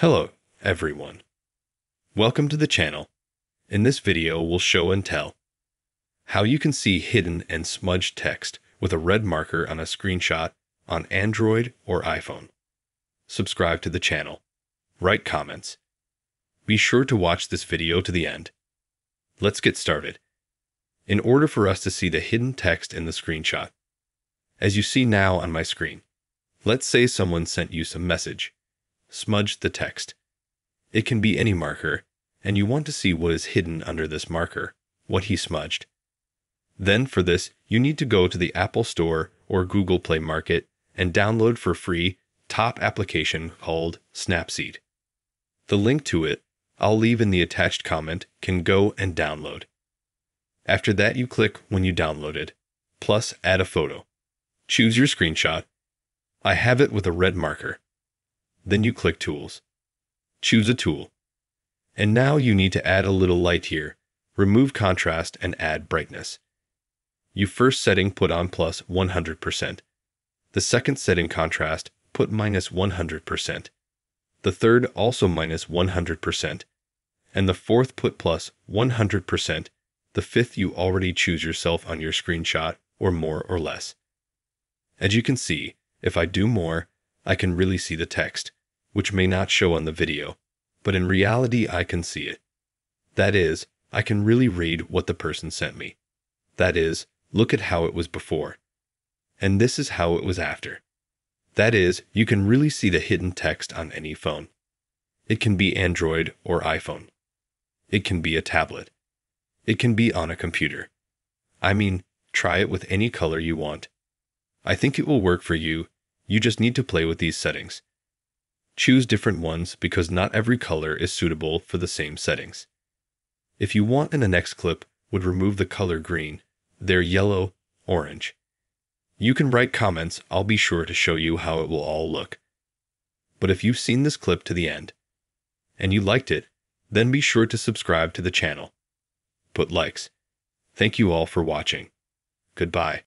Hello, everyone. Welcome to the channel. In this video, we'll show and tell how you can see hidden and smudged text with a red marker on a screenshot on Android or iPhone. Subscribe to the channel. Write comments. Be sure to watch this video to the end. Let's get started. In order for us to see the hidden text in the screenshot, as you see now on my screen, let's say someone sent you some message. Smudge the text. It can be any marker, and you want to see what is hidden under this marker, what he smudged. Then for this, you need to go to the Apple Store or Google Play Market and download for free top application called Snapseed. The link to it, I'll leave in the attached comment, can go and download. After that, you click when you download it, plus add a photo. Choose your screenshot. I have it with a red marker. Then you click Tools. Choose a tool. And now you need to add a little light here, remove contrast and add brightness. You first setting put on plus 100%. The second setting contrast put minus 100%. The third also minus 100%. And the fourth put plus 100%. The fifth you already choose yourself on your screenshot or more or less. As you can see, if I do more, I can really see the text, which may not show on the video, but in reality I can see it. That is, I can really read what the person sent me. That is, look at how it was before. And this is how it was after. That is, you can really see the hidden text on any phone. It can be Android or iPhone. It can be a tablet. It can be on a computer. I mean, try it with any color you want. I think it will work for you. You just need to play with these settings. Choose different ones because not every color is suitable for the same settings. If you want in the next clip would remove the color green, they're yellow, orange. You can write comments, I'll be sure to show you how it will all look. But if you've seen this clip to the end, and you liked it, then be sure to subscribe to the channel. Put likes. Thank you all for watching. Goodbye.